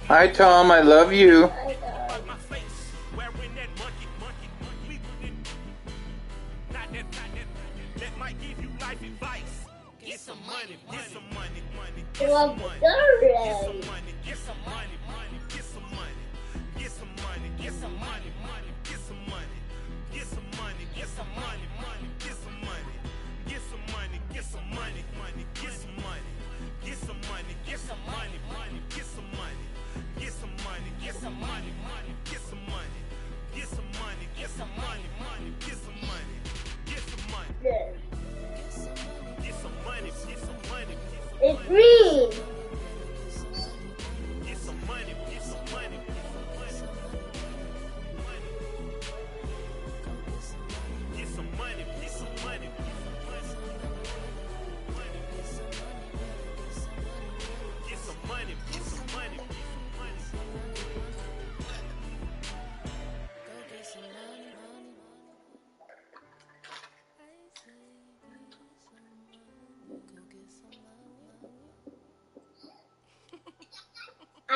Hi, Tom. I love you. It's green.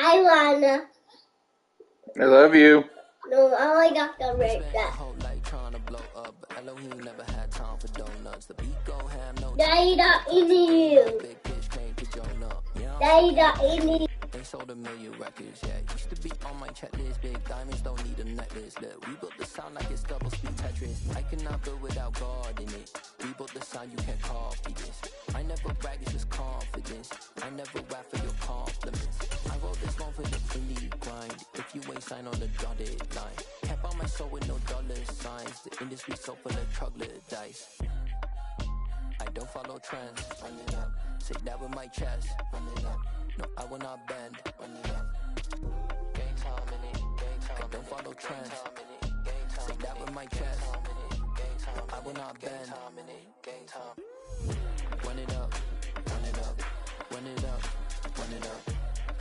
I wanna. I love you. No, I got the red guy. Daddy got in you. Daddy got in you. They sold 1 million records, yeah. Used to be on my checklist. Big diamonds don't need a necklace. Look, we built the sound like it's double speed Tetris. I cannot build without God in it. We built the sound, you can't copy this. I never brag, it's just confidence. I never rap for your compliments. I wrote this one for the indie grind. If you ain't signed on the dotted line, can't buy my soul with no dollar signs. The industry so full of troglodytes. I don't follow trends. Run it up. Say that with my chest. Run it up. No, I will not bend. Run it up. Game time in it. Game time. I don't follow trends. Say that with my chest. No, I will not bend. Game time. Run it up. Run it up. Run it up. Run it up.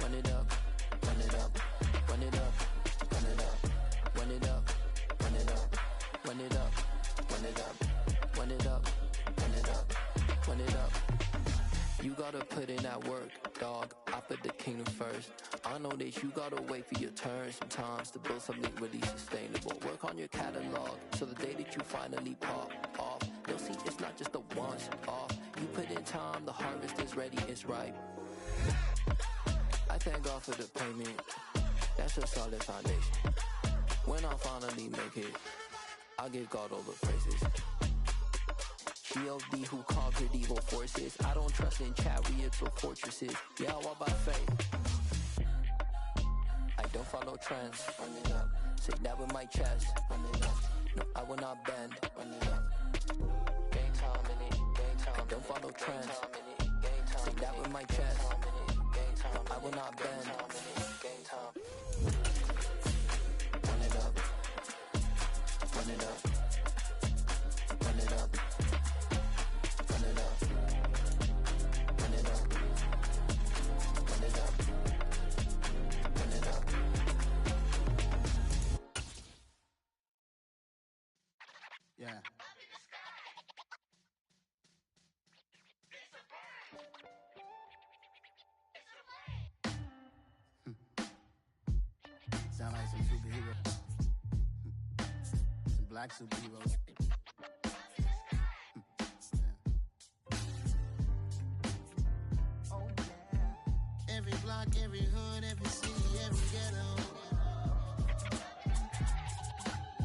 Run it up. Run it up. Run it up. Run it up. Run it up. Run it up. Run it up. Run it up. Run it up. Run it up. Run it up. You gotta put in that work, dog. I put the kingdom first. I know that you gotta wait for your turn sometimes to build something really sustainable. Work on your catalog, so the day that you finally pop off, you'll see it's not just a once off. You put in time, the harvest is ready, it's ripe. I thank God for the payment. That's a solid foundation. When I finally make it, I'll give God all the praises. G.O.D. who conquered evil forces. I don't trust in chariots or fortresses. Yeah, I walk by faith. I don't follow trends. Run it up. Say that with my chest. Run it up. No, I will not bend. Run it up. Game time in it. Game time. I don't follow trends. Say that with my chest. No, I will not bend. Game time. Run it up. Run it up. Run it up. Run it up. Run it up. Run it up. Run it up. Yeah. Sound like some superhero. Some black superheroes. Every block, every hood, every city, every ghetto.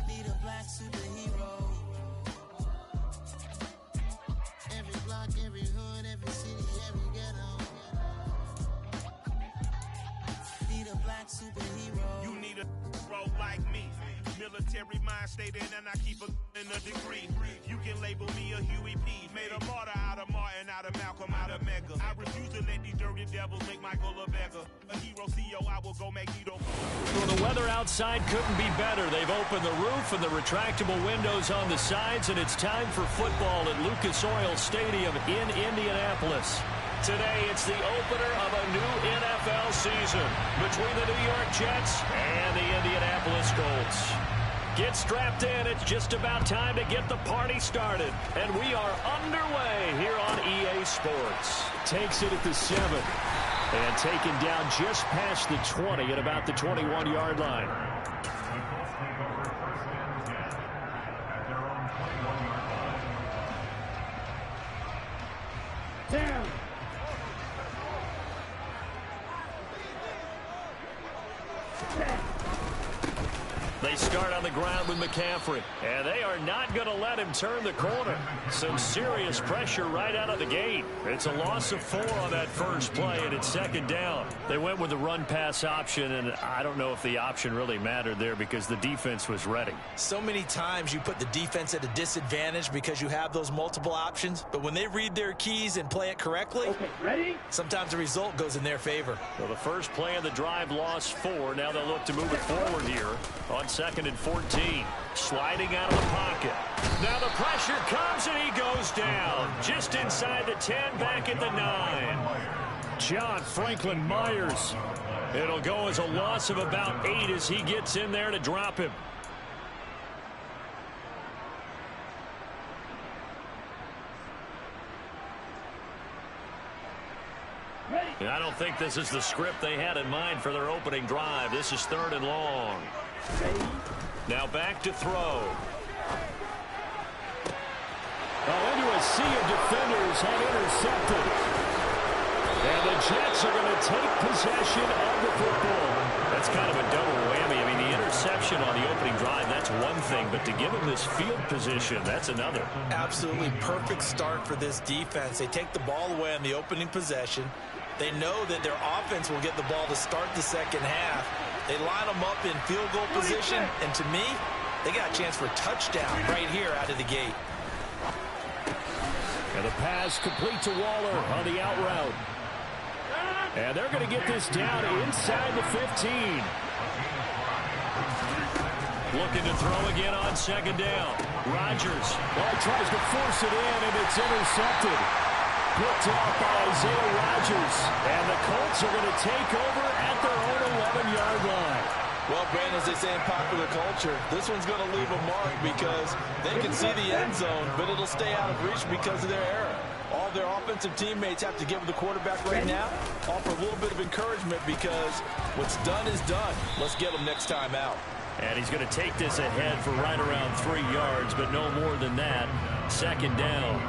Need a black superhero. Every block, every hood, every city, every ghetto. Need a black superhero. You need a bro like me. Military mind state and I keep in a degree. You can label me a Huey P. Made a martyr out of Martin, out of Malcolm, out of Mega. I refuse to let these dirty devils make Michael a beggar. A hero CEO, I will go Magneto. Well, the weather outside couldn't be better. They've opened the roof and the retractable windows on the sides, and it's time for football at Lucas Oil Stadium in Indianapolis. Today, it's the opener of a new NFL season between the New York Jets and the Indianapolis Colts. Get strapped in. It's just about time to get the party started. And we are underway here on EA Sports. Takes it at the 7. And taken down just past the 20 at about the 21-yard line. Down. They start on the ground with McCaffrey, and they are not going to let him turn the corner. Some serious pressure right out of the gate. It's a loss of 4 on that first play, and it's second down. They went with the run-pass option, and I don't know if the option really mattered there because the defense was ready. So many times you put the defense at a disadvantage because you have those multiple options, but when they read their keys and play it correctly, Okay, ready? sometimes the result goes in their favor. So the first play of the drive lost 4. Now they'll look to move it forward here on 2nd and 14. Sliding out of the pocket. Now the pressure comes and he goes down. Just inside the 10, back at the 9. John Franklin Myers. It'll go as a loss of about 8 as he gets in there to drop him. And I don't think this is the script they had in mind for their opening drive. This is 3rd and long. Now back to throw. Into a sea of defenders have intercepted. And the Jets are going to take possession of the football. That's kind of a double whammy. I mean, the interception on the opening drive, that's one thing. But to give them this field position, that's another. Absolutely perfect start for this defense. They take the ball away on the opening possession. They know that their offense will get the ball to start the second half. They line them up in field goal position, and to me, they got a chance for a touchdown right here out of the gate. And the pass complete to Waller on the out route. And they're going to get this down inside the 15. Looking to throw again on 2nd down. Rodgers tries to force it in, and it's intercepted. Picked off by Isaiah Rodgers. And the Colts are going to take over at their own 11-yard line. Well, Brandon, as they say in popular culture, this one's going to leave a mark because they can see the end zone, but it'll stay out of reach because of their error. All their offensive teammates have to give the quarterback right now, offer a little bit of encouragement because what's done is done. Let's get them next time out. And he's going to take this ahead for right around 3 yards, but no more than that. 2nd down.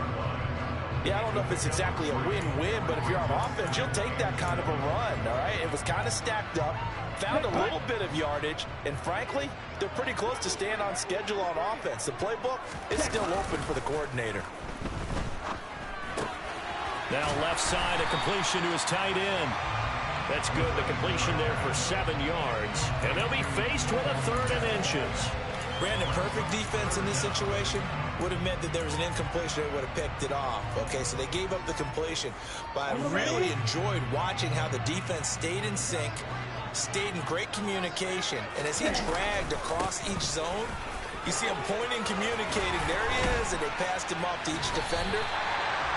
Yeah, I don't know if it's exactly a win-win, but if you're on offense, you'll take that kind of a run, all right? It was kind of stacked up, found a little bit of yardage, and frankly, they're pretty close to staying on schedule on offense. The playbook is still open for the coordinator. Now left side, a completion to his tight end. That's good, the completion there for 7 yards. And they'll be faced with a 3rd and inches. Brandon, perfect defense in this situation would have meant that there was an incompletion. They would have picked it off. Okay, so they gave up the completion. But I really enjoyed watching how the defense stayed in sync, stayed in great communication. And as he dragged across each zone, you see him pointing, communicating. There he is, and they passed him off to each defender.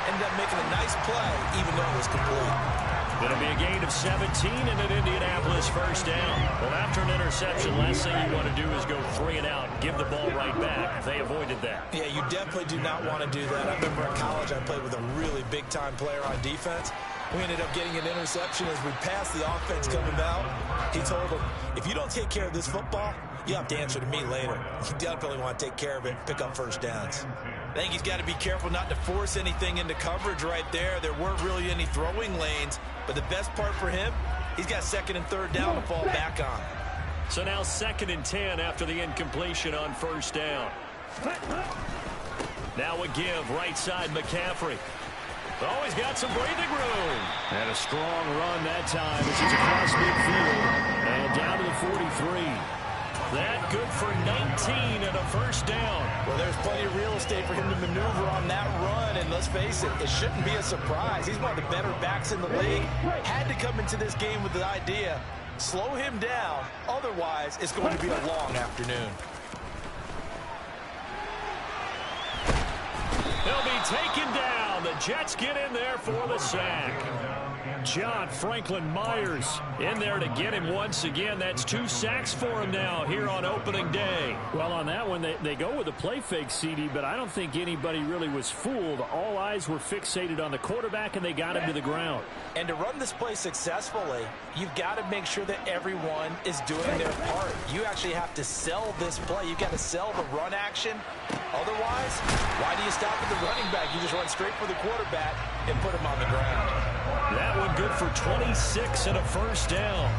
Ended up making a nice play, even though it was complete. It'll be a gain of 17 and an Indianapolis 1st down. Well, after an interception, last thing you want to do is go 3 and out, give the ball right back. They avoided that. Yeah, you definitely do not want to do that. I remember in college I played with a really big-time player on defense. We ended up getting an interception as we passed the offense coming out. He told him, if you don't take care of this football, you'll have to answer to me later. You definitely want to take care of it and pick up 1st downs. I think he's got to be careful not to force anything into coverage right there. There weren't really any throwing lanes. But the best part for him, he's got 2nd and 3rd down to fall back on. So now 2nd and 10 after the incompletion on 1st down. Now a give, right side McCaffrey. Oh, he's got some breathing room. And a strong run that time as he's across midfield. And down to the 43. That good for 19 and a 1st down. Well, there's plenty of real estate for him to maneuver on that run, and let's face it, it shouldn't be a surprise. He's one of the better backs in the league. Had to come into this game with the idea, slow him down, otherwise it's going to be a long afternoon. He'll be taken down. The Jets get in there for the sack. John Franklin Myers in there to get him once again. That's 2 sacks for him now here on opening day. Well, on that one, they go with a play fake, CD, but I don't think anybody really was fooled. All eyes were fixated on the quarterback, and they got him to the ground. And to run this play successfully, you've got to make sure that everyone is doing their part. You actually have to sell this play. You've got to sell the run action. Otherwise, why do you stop at the running back? You just run straight for the quarterback and put him on the ground. That one good for 26 and a first down.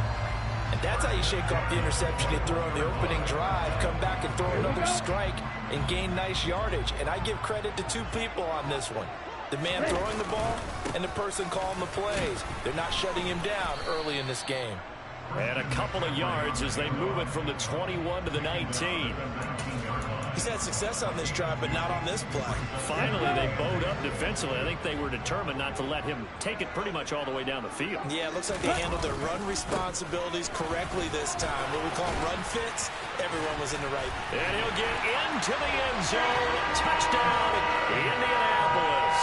And that's how you shake off the interception you threw on the opening drive, come back and throw another strike and gain nice yardage. And I give credit to 2 people on this one. The man throwing the ball and the person calling the plays. They're not shutting him down early in this game. And a couple of yards as they move it from the 21 to the 19. He's had success on this drive, but not on this play. Finally, they bowed up defensively. I think they were determined not to let him take it pretty much all the way down the field. Yeah, it looks like they handled their run responsibilities correctly this time. What we call run fits, everyone was in the right. And he'll get into the end zone. Touchdown, Indianapolis.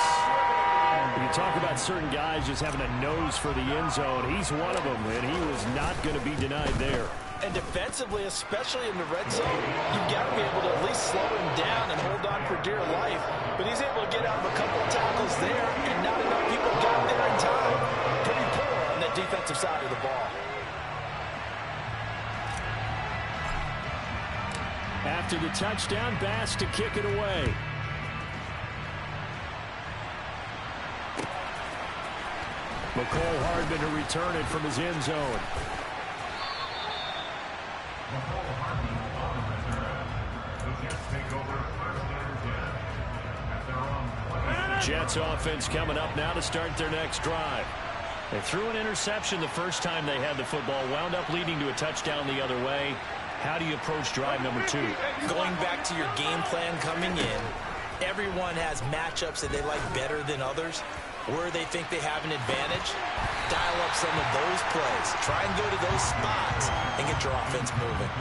You talk about certain guys just having a nose for the end zone. He's one of them, and he was not going to be denied there. And defensively, especially in the red zone, you've got to be able to at least slow him down and hold on for dear life. But he's able to get out of a couple of tackles there, and not enough people got there in time. Pretty poor on the defensive side of the ball. After the touchdown, Bass to kick it away. McCole Hardman to return it from his end zone. Jets offense coming up now to start their next drive. They threw an interception the first time they had the football, wound up leading to a touchdown the other way. How do you approach drive number 2? Going back to your game plan coming in, everyone has matchups that they like better than others. Where they think they have an advantage, dial up some of those plays. Try and go to those spots and get your offense moving.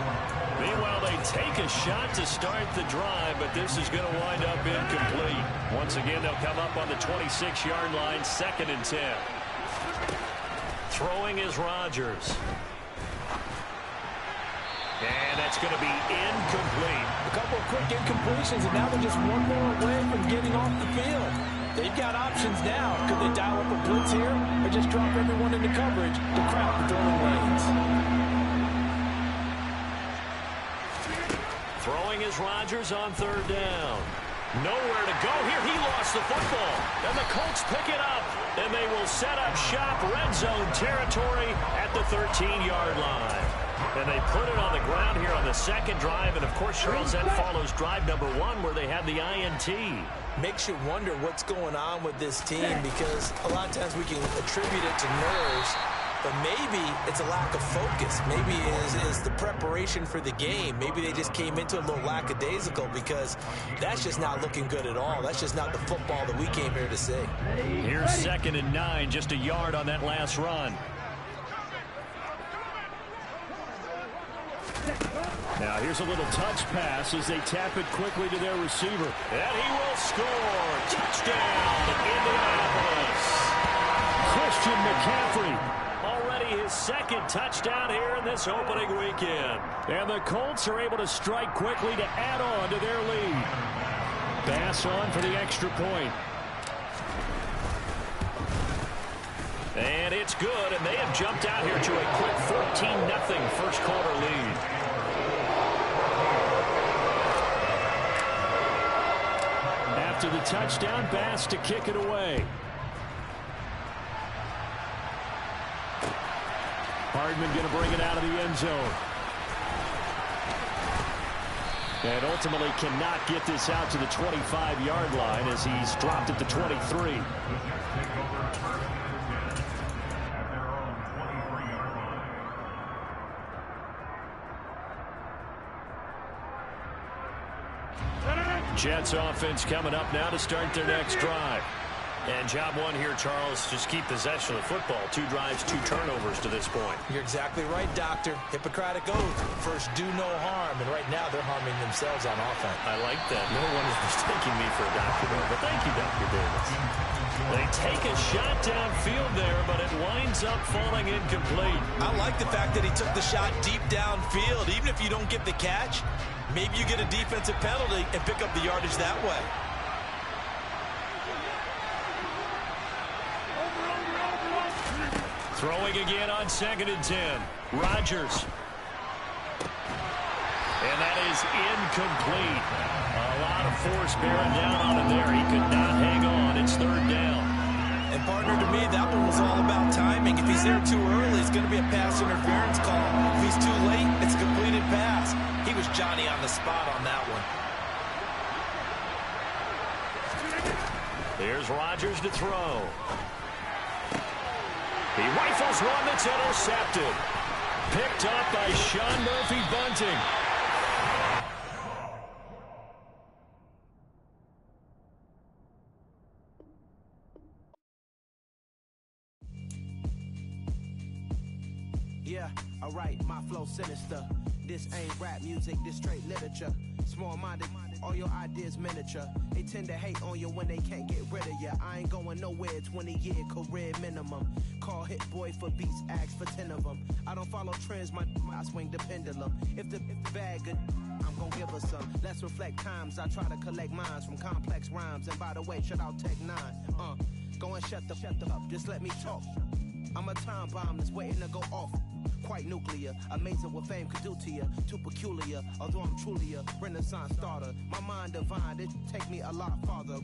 Meanwhile, they take a shot to start the drive, but this is going to wind up incomplete. Once again, they'll come up on the 26-yard line, 2nd and 10. Throwing is Rodgers. And that's going to be incomplete. A couple of quick incompletions, and now they're just one more away from getting off the field. They've got options now. Could they dial up a blitz here or just drop everyone into coverage to crowd the throwing lanes? Throwing is Rodgers on 3rd down. Nowhere to go here. He lost the football. And the Colts pick it up. And they will set up shop, red zone territory at the 13-yard line. And they put it on the ground here on the 2nd drive. And, of course, Charles, that follows drive number 1 where they had the INT. Makes you wonder what's going on with this team, because a lot of times we can attribute it to nerves, but maybe it's a lack of focus. Maybe it is the preparation for the game. Maybe they just came into a little lackadaisical, because that's just not looking good at all. That's just not the football that we came here to see. Here's 2nd and 9, just a yard on that last run. Now here's a little touch pass as they tap it quickly to their receiver. And he will score. Touchdown, Indianapolis. Christian McCaffrey, already his 2nd touchdown here in this opening weekend. And the Colts are able to strike quickly to add on to their lead. Bass on for the extra point. And it's good, and they have jumped out here to a quick 14-0 first quarter lead. After the touchdown, Bass to kick it away. Hardman going to bring it out of the end zone. And ultimately cannot get this out to the 25-yard line as he's dropped at the 23. Jets offense coming up now to start their next drive. And job one here, Charles, just keep possession of the football. 2 drives, 2 turnovers to this point. You're exactly right, Doctor. Hippocratic oath. First, do no harm. And right now, they're harming themselves on offense. I like that. No one is mistaking me for a doctor, though. But thank you, Dr. Davis. They take a shot downfield there, but it winds up falling incomplete. I like the fact that he took the shot deep downfield. Even if you don't get the catch, maybe you get a defensive penalty and pick up the yardage that way. Throwing again on 2nd and 10. Rodgers. And that is incomplete. A lot of force bearing down on him there. He could not hang on. It's 3rd down. And partner, to me, that one was all about timing. If he's there too early, it's going to be a pass interference call. If he's too late, it's a completed pass. He was Johnny on the spot on that one. Here's Rodgers to throw. He rifles one that's intercepted. Picked up by Sean Murphy-Bunting. Yeah, alright, my flow sinister. This ain't rap music, this straight literature. Small-minded, all your ideas miniature. They tend to hate on you when they can't get rid of you. I ain't going nowhere, 20-year career minimum. Call Hit Boy for beats, ask for 10 of them. I don't follow trends, I swing the pendulum. If the bag good, I'm gonna give her some. Let's reflect times, I try to collect minds from complex rhymes. And by the way, shut out Tech 9. Go and shut the up, just let me talk. I'm a time bomb that's waiting to go off. Quite nuclear, amazing what fame could do to you. Too peculiar, although I'm truly a Renaissance starter. My mind divine, it take me a lot farther.